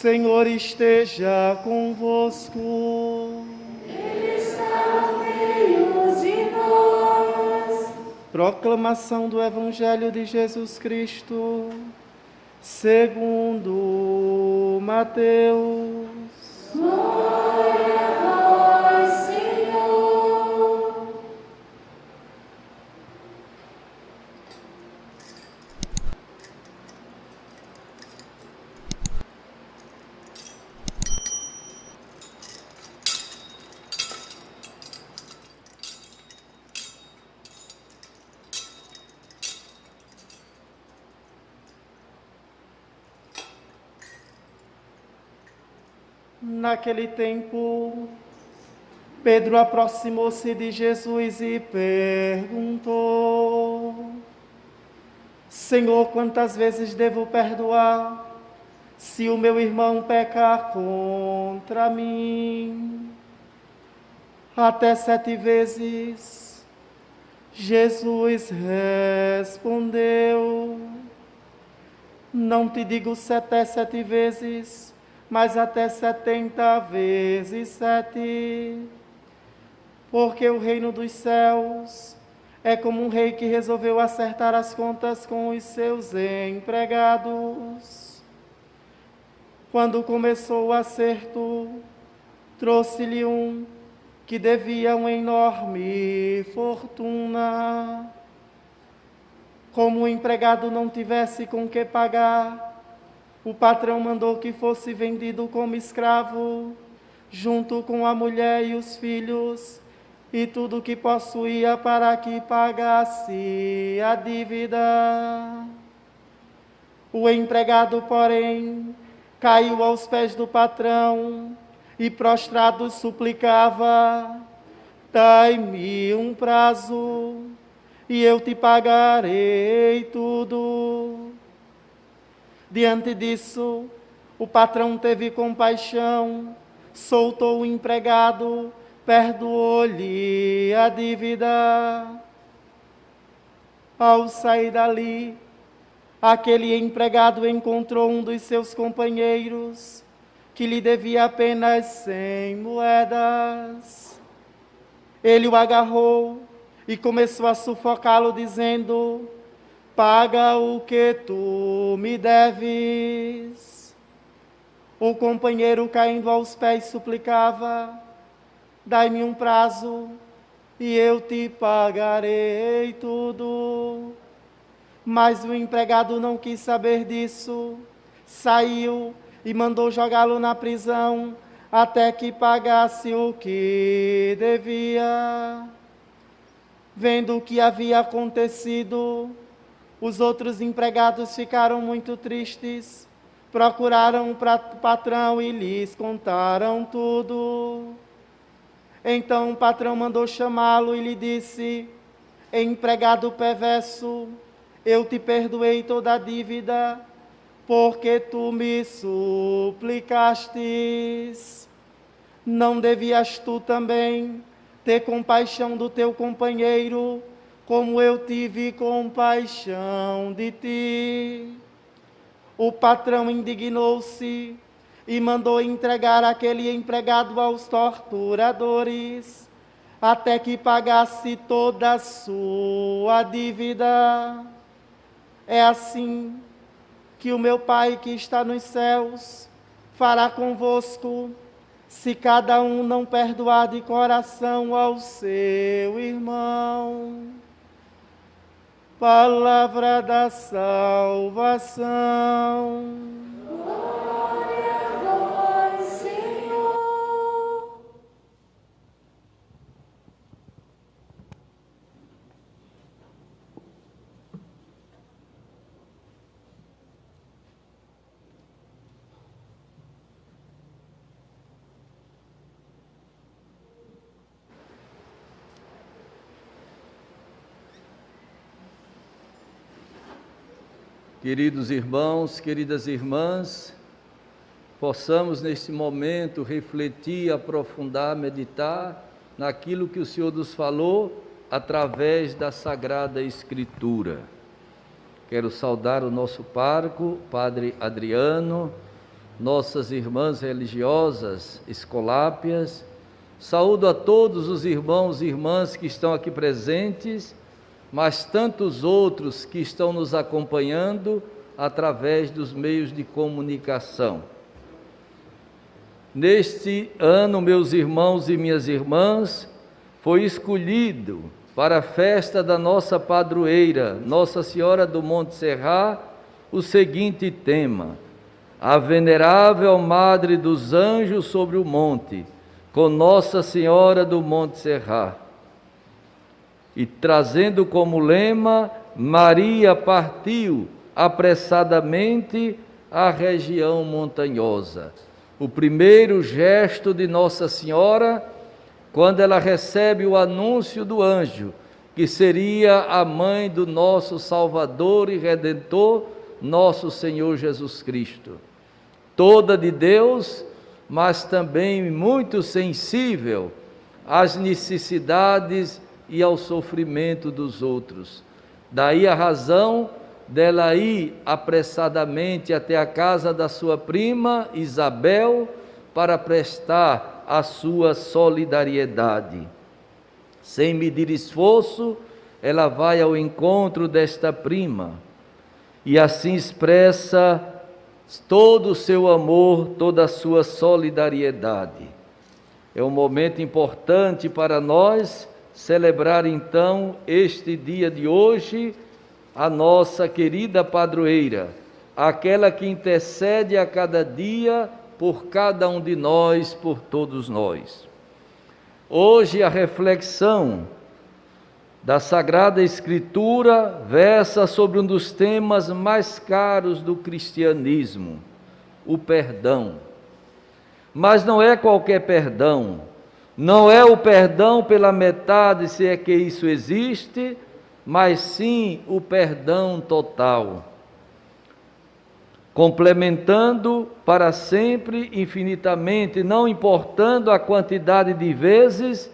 Senhor esteja convosco. Ele está no meio de nós. Proclamação do Evangelho de Jesus Cristo, segundo Mateus. Glória a vós, Senhor. Naquele tempo, Pedro aproximou-se de Jesus e perguntou: Senhor, quantas vezes devo perdoar, se o meu irmão pecar contra mim? Até 7 vezes. Jesus respondeu: Não te digo até 7 vezes, mas até 70 vezes 7. Porque o reino dos céus é como um rei que resolveu acertar as contas com os seus empregados. Quando começou o acerto, trouxe-lhe um que devia uma enorme fortuna. Como o empregado não tivesse com que pagar, o patrão mandou que fosse vendido como escravo, junto com a mulher e os filhos, e tudo o que possuía, para que pagasse a dívida. O empregado, porém, caiu aos pés do patrão e, prostrado, suplicava: Dai-me um prazo, e eu te pagarei tudo. Diante disso, o patrão teve compaixão, soltou o empregado, perdoou-lhe a dívida. Ao sair dali, aquele empregado encontrou um dos seus companheiros, que lhe devia apenas 100 moedas. Ele o agarrou e começou a sufocá-lo, dizendo: Paga o que tu me deves. O companheiro, caindo aos pés, suplicava: Dai-me um prazo, e eu te pagarei tudo. Mas o empregado não quis saber disso, saiu e mandou jogá-lo na prisão, até que pagasse o que devia. Vendo o que havia acontecido, os outros empregados ficaram muito tristes, procuraram o patrão e lhes contaram tudo. Então o patrão mandou chamá-lo e lhe disse: Empregado perverso, eu te perdoei toda a dívida, porque tu me suplicastes. Não devias tu também ter compaixão do teu companheiro, como eu tive compaixão de ti? O patrão indignou-se e mandou entregar aquele empregado aos torturadores, até que pagasse toda a sua dívida. É assim que o meu Pai que está nos céus fará convosco, se cada um não perdoar de coração ao seu irmão. Palavra da salvação. Glória a vós, Senhor. Queridos irmãos, queridas irmãs, possamos neste momento refletir, aprofundar, meditar naquilo que o Senhor nos falou através da Sagrada Escritura. Quero saudar o nosso pároco, Padre Adriano, nossas irmãs religiosas, escolápias. Saúdo a todos os irmãos e irmãs que estão aqui presentes, mas tantos outros que estão nos acompanhando através dos meios de comunicação. Neste ano, meus irmãos e minhas irmãs, foi escolhido para a festa da nossa padroeira, Nossa Senhora do Monte Serrat, o seguinte tema: a venerável Madre dos Anjos sobre o monte, com Nossa Senhora do Monte Serrat. E trazendo como lema: Maria partiu apressadamente à região montanhosa. O primeiro gesto de Nossa Senhora, quando ela recebe o anúncio do anjo, que seria a mãe do nosso Salvador e Redentor, nosso Senhor Jesus Cristo. Toda de Deus, mas também muito sensível às necessidades e ao sofrimento dos outros. Daí a razão dela ir apressadamente até a casa da sua prima Isabel para prestar a sua solidariedade. Sem medir esforço, ela vai ao encontro desta prima e assim expressa todo o seu amor, toda a sua solidariedade. É um momento importante para nós celebrar então este dia de hoje a nossa querida padroeira, aquela que intercede a cada dia por cada um de nós, por todos nós. Hoje a reflexão da Sagrada Escritura versa sobre um dos temas mais caros do cristianismo, o perdão. Mas não é qualquer perdão, não é o perdão pela metade, se é que isso existe, mas sim o perdão total, complementando para sempre, infinitamente, não importando a quantidade de vezes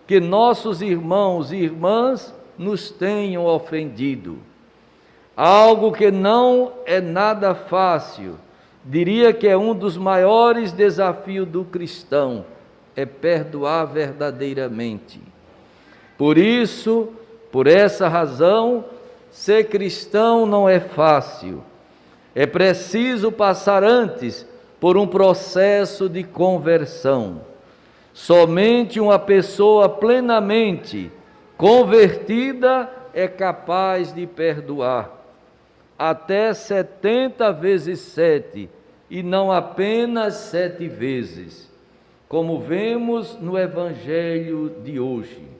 que nossos irmãos e irmãs nos tenham ofendido. Algo que não é nada fácil, diria que é um dos maiores desafios do cristão, é perdoar verdadeiramente. Por isso, por essa razão, ser cristão não é fácil. É preciso passar antes por um processo de conversão. Somente uma pessoa plenamente convertida é capaz de perdoar. Até 70 vezes 7, e não apenas 7 vezes, como vemos no Evangelho de hoje.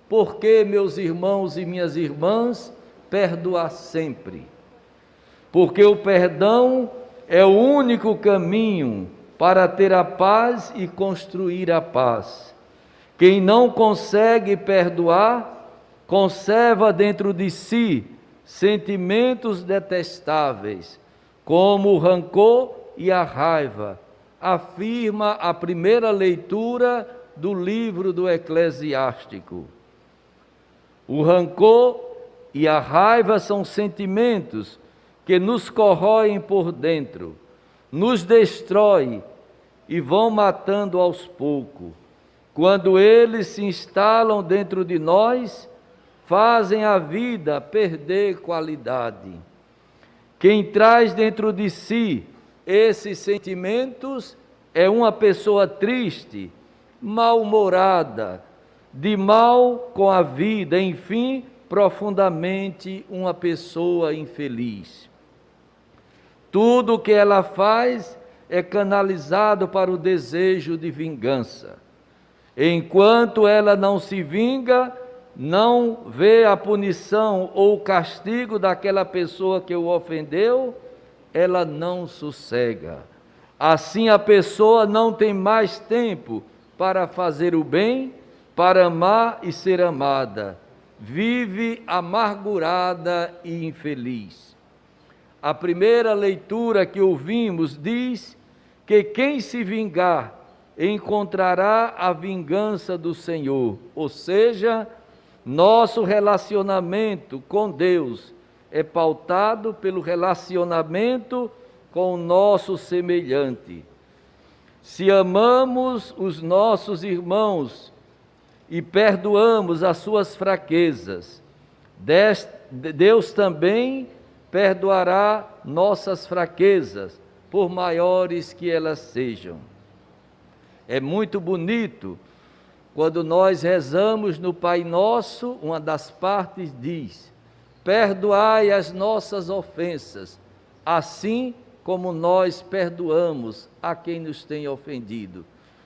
Por que, meus irmãos e minhas irmãs, perdoar sempre? Porque o perdão é o único caminho para ter a paz e construir a paz. Quem não consegue perdoar, conserva dentro de si sentimentos detestáveis, como o rancor e a raiva, afirma a primeira leitura do livro do Eclesiástico. O rancor e a raiva são sentimentos que nos corroem por dentro, nos destrói e vão matando aos poucos. Quando eles se instalam dentro de nós, fazem a vida perder qualidade. Quem traz dentro de si esses sentimentos é uma pessoa triste, mal-humorada, de mal com a vida, enfim, profundamente uma pessoa infeliz. Tudo o que ela faz é canalizado para o desejo de vingança. Enquanto ela não se vinga, não vê a punição ou o castigo daquela pessoa que o ofendeu, ela não sossega. Assim a pessoa não tem mais tempo para fazer o bem, para amar e ser amada. Vive amargurada e infeliz. A primeira leitura que ouvimos diz que quem se vingar encontrará a vingança do Senhor, ou seja, nosso relacionamento com Deus é pautado pelo relacionamento com o nosso semelhante. Se amamos os nossos irmãos e perdoamos as suas fraquezas, Deus também perdoará nossas fraquezas, por maiores que elas sejam. É muito bonito quando nós rezamos no Pai Nosso, uma das partes diz: perdoai as nossas ofensas, assim como nós perdoamos a quem nos tem ofendido.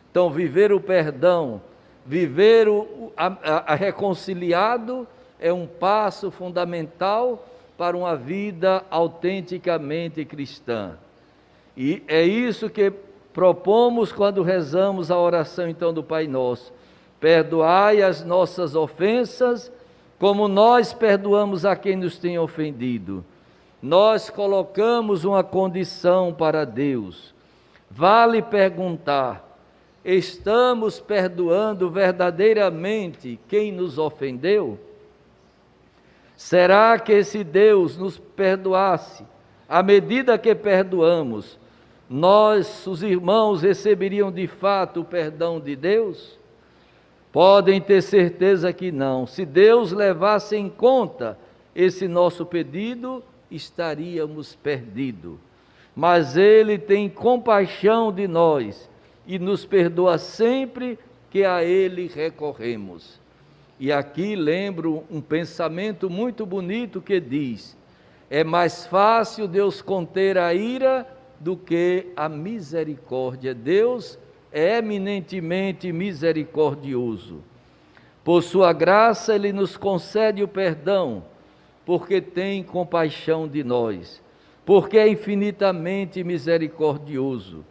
Então, viver o perdão, viver a reconciliado é um passo fundamental para uma vida autenticamente cristã. E é isso que propomos quando rezamos a oração então do Pai Nosso. Perdoai as nossas ofensas, como nós perdoamos a quem nos tem ofendido. Nós colocamos uma condição para Deus. Vale perguntar: estamos perdoando verdadeiramente quem nos ofendeu? Será que se Deus nos perdoasse, à medida que perdoamos, nossos irmãos receberiam de fato o perdão de Deus? Podem ter certeza que não. Se Deus levasse em conta esse nosso pedido, estaríamos perdidos. Mas Ele tem compaixão de nós e nos perdoa sempre que a Ele recorremos. E aqui lembro um pensamento muito bonito que diz: é mais fácil Deus conter a ira do que a misericórdia. Deus é eminentemente misericordioso. Por sua graça Ele nos concede o perdão, porque tem compaixão de nós, porque é infinitamente misericordioso.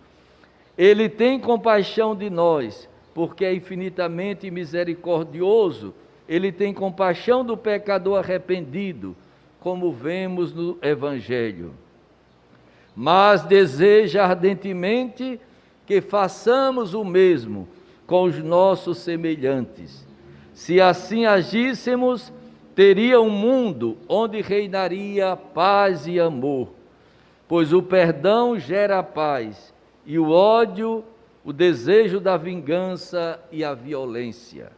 Ele tem compaixão de nós, porque é infinitamente misericordioso. Ele tem compaixão do pecador arrependido, como vemos no Evangelho. Mas deseja ardentemente que façamos o mesmo com os nossos semelhantes. Se assim agíssemos, teria um mundo onde reinaria paz e amor, pois o perdão gera paz, e o ódio, o desejo da vingança e a violência.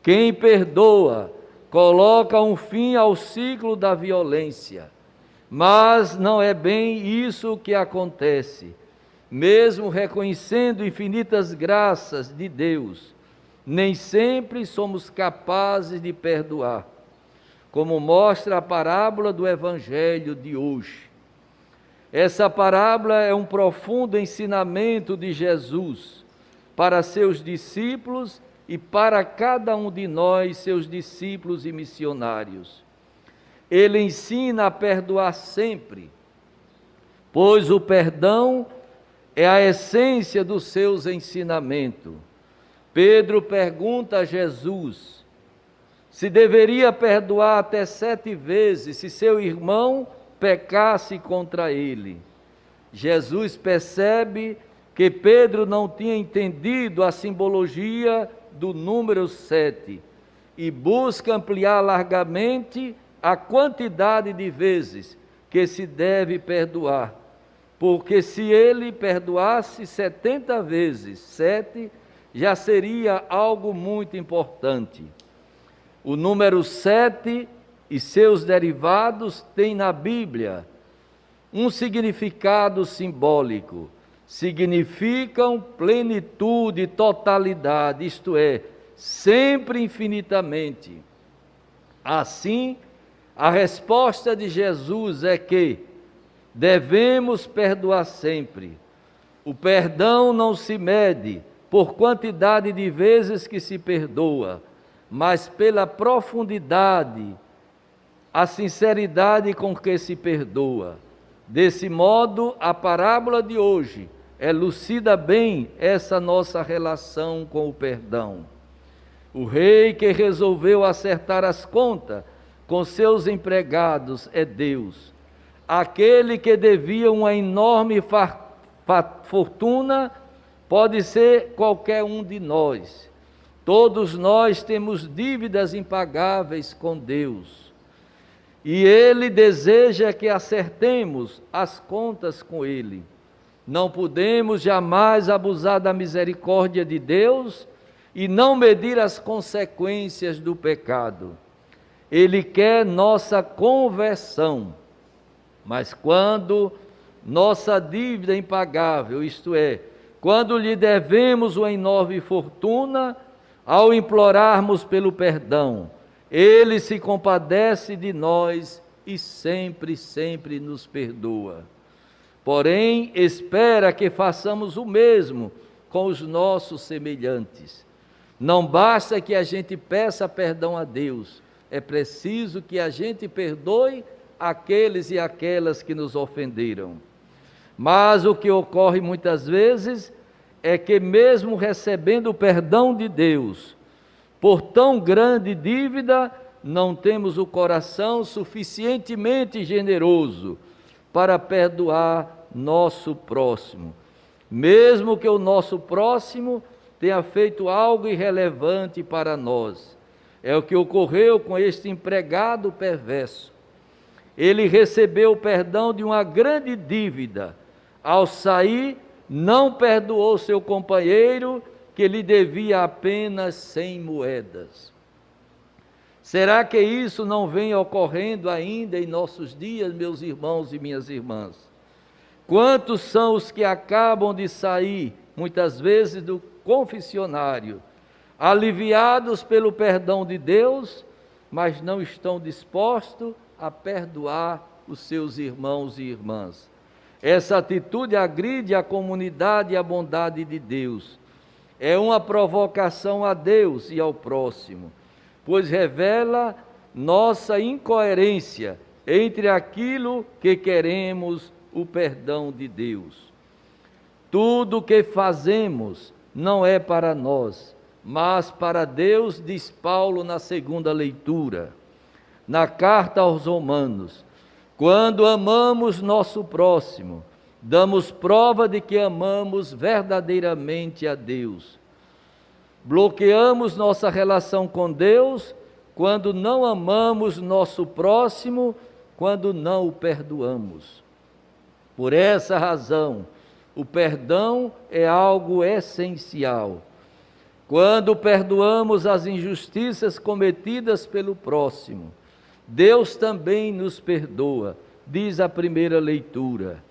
Quem perdoa, coloca um fim ao ciclo da violência, mas não é bem isso que acontece. Mesmo reconhecendo infinitas graças de Deus, nem sempre somos capazes de perdoar, como mostra a parábola do Evangelho de hoje. Essa parábola é um profundo ensinamento de Jesus para seus discípulos e para cada um de nós, seus discípulos e missionários. Ele ensina a perdoar sempre, pois o perdão é a essência dos seus ensinamentos. Pedro pergunta a Jesus se deveria perdoar até 7 vezes se seu irmão pecasse contra ele. Jesus percebe que Pedro não tinha entendido a simbologia do número 7 e busca ampliar largamente a quantidade de vezes que se deve perdoar, porque se ele perdoasse 70 vezes 7, já seria algo muito importante. O número 7 e seus derivados têm na Bíblia um significado simbólico. Significam plenitude, totalidade, isto é, sempre infinitamente. Assim, a resposta de Jesus é que devemos perdoar sempre. O perdão não se mede por quantidade de vezes que se perdoa, mas pela profundidade, a sinceridade com que se perdoa. Desse modo, a parábola de hoje elucida bem essa nossa relação com o perdão. O rei que resolveu acertar as contas com seus empregados é Deus. Aquele que devia uma enorme fortuna pode ser qualquer um de nós. Todos nós temos dívidas impagáveis com Deus. e Ele deseja que acertemos as contas com Ele. Não podemos jamais abusar da misericórdia de Deus e não medir as consequências do pecado. Ele quer nossa conversão, mas quando nossa dívida é impagável, isto é, quando lhe devemos uma enorme fortuna, ao implorarmos pelo perdão, Ele se compadece de nós e sempre, sempre nos perdoa. Porém, espera que façamos o mesmo com os nossos semelhantes. Não basta que a gente peça perdão a Deus, é preciso que a gente perdoe aqueles e aquelas que nos ofenderam. Mas o que ocorre muitas vezes é que, mesmo recebendo o perdão de Deus, por tão grande dívida, não temos o coração suficientemente generoso para perdoar nosso próximo, mesmo que o nosso próximo tenha feito algo irrelevante para nós. É o que ocorreu com este empregado perverso. Ele recebeu o perdão de uma grande dívida. Ao sair, não perdoou seu companheiro, que lhe devia apenas 100 moedas. Será que isso não vem ocorrendo ainda em nossos dias, meus irmãos e minhas irmãs? Quantos são os que acabam de sair, muitas vezes, do confessionário, aliviados pelo perdão de Deus, mas não estão dispostos a perdoar os seus irmãos e irmãs? Essa atitude agride a comunidade e a bondade de Deus. É uma provocação a Deus e ao próximo, pois revela nossa incoerência entre aquilo que queremos, o perdão de Deus. Tudo o que fazemos não é para nós, mas para Deus, diz Paulo na segunda leitura, na carta aos Romanos. Quando amamos nosso próximo, damos prova de que amamos verdadeiramente a Deus. Bloqueamos nossa relação com Deus quando não amamos nosso próximo, quando não o perdoamos. Por essa razão, o perdão é algo essencial. Quando perdoamos as injustiças cometidas pelo próximo, Deus também nos perdoa, diz a primeira leitura.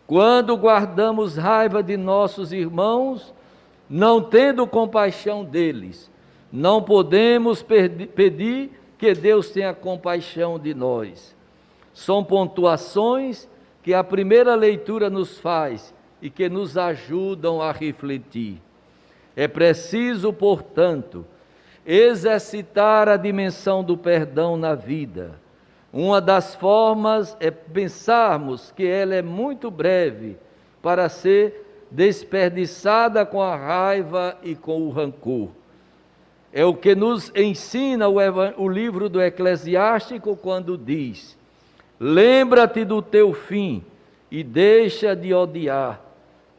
Quando guardamos raiva de nossos irmãos, não tendo compaixão deles, não podemos pedir que Deus tenha compaixão de nós. São pontuações que a primeira leitura nos faz e que nos ajudam a refletir. É preciso, portanto, exercitar a dimensão do perdão na vida. Uma das formas é pensarmos que ela é muito breve para ser desperdiçada com a raiva e com o rancor. É o que nos ensina o livro do Eclesiástico quando diz: lembra-te do teu fim e deixa de odiar.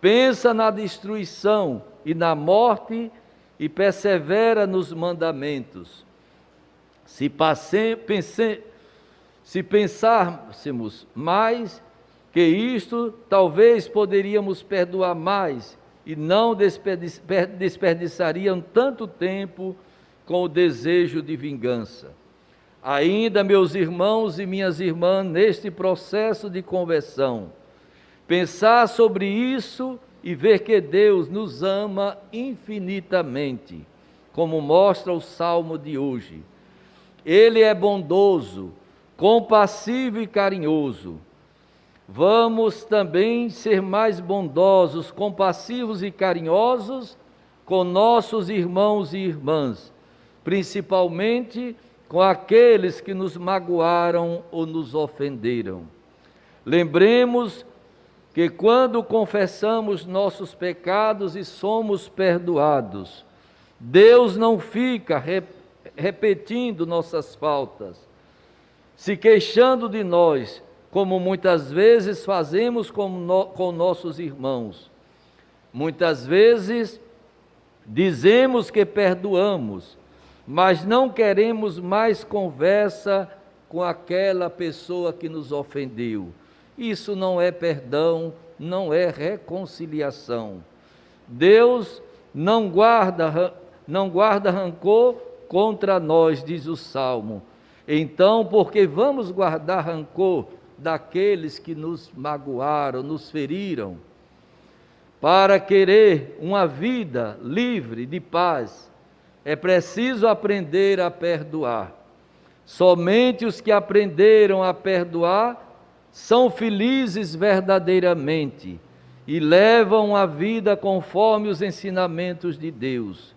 Pensa na destruição e na morte e persevera nos mandamentos. Se pensássemos mais que isto, talvez poderíamos perdoar mais e não desperdiçariam tanto tempo com o desejo de vingança. Ainda, meus irmãos e minhas irmãs, neste processo de conversão, pensar sobre isso e ver que Deus nos ama infinitamente, como mostra o Salmo de hoje. Ele é bondoso, compassivo e carinhoso. Vamos também ser mais bondosos, compassivos e carinhosos com nossos irmãos e irmãs, principalmente com aqueles que nos magoaram ou nos ofenderam. Lembremos que quando confessamos nossos pecados e somos perdoados, Deus não fica repetindo nossas faltas, se queixando de nós, como muitas vezes fazemos com nossos irmãos. Muitas vezes dizemos que perdoamos, mas não queremos mais conversa com aquela pessoa que nos ofendeu. Isso não é perdão, não é reconciliação. Deus não guarda rancor contra nós, diz o Salmo. Então, porque vamos guardar rancor daqueles que nos magoaram, nos feriram? Para querer uma vida livre de paz, é preciso aprender a perdoar. Somente os que aprenderam a perdoar são felizes verdadeiramente e levam a vida conforme os ensinamentos de Deus.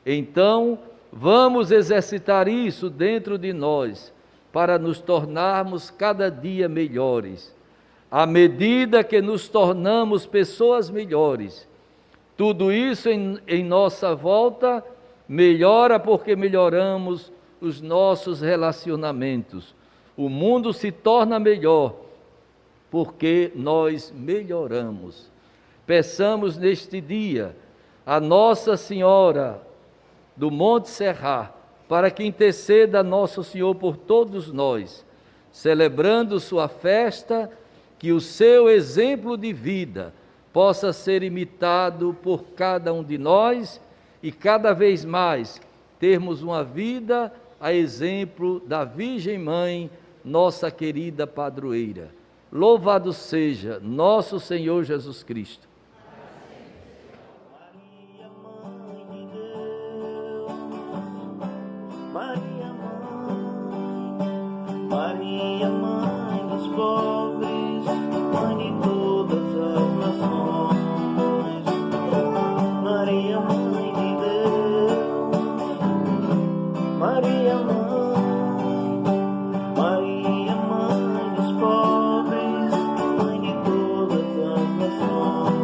Então, vamos exercitar isso dentro de nós, para nos tornarmos cada dia melhores. À medida que nos tornamos pessoas melhores, tudo isso em nossa volta melhora, porque melhoramos os nossos relacionamentos. O mundo se torna melhor porque nós melhoramos. Peçamos neste dia a Nossa Senhora do Monte Serra para que interceda Nosso Senhor por todos nós, celebrando sua festa, que o seu exemplo de vida possa ser imitado por cada um de nós e cada vez mais termos uma vida a exemplo da Virgem Mãe, nossa querida padroeira. Louvado seja nosso Senhor Jesus Cristo. Maria, Mãe dos pobres, Mãe de todas as nações. Maria, Mãe de Deus, Maria, Maria, Mãe dos pobres, Mãe de todas as nações.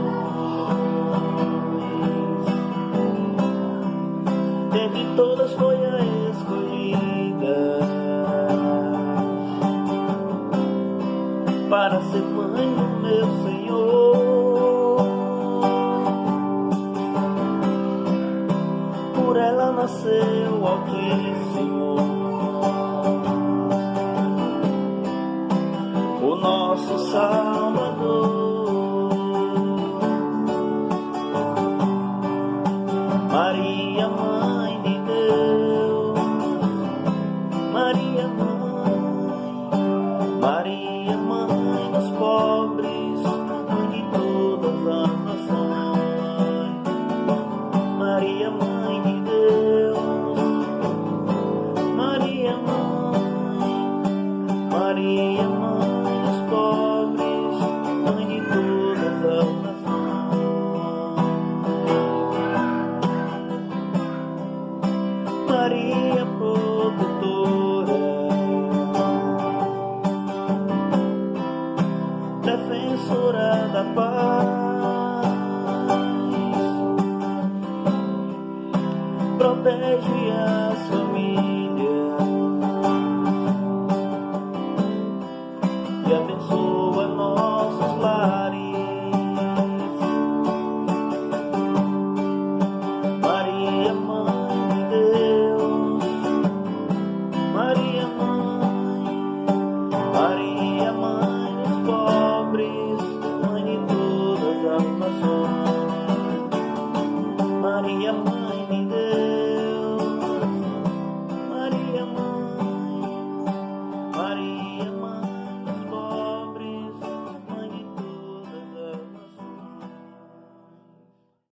Dentre todas foi a escolhida para ser mãe do meu Senhor. Por ela nasceu o Altíssimo, o nosso Salvador. Maria, Mãe de Deus, Maria, Maria, Mãe dos pobres, Mãe de todas as nações. Maria, Mãe de Deus, Maria, Maria, Mãe dos pobres, Mãe de todas as nações. Maria, protetora, defensora da paz, protege as famílias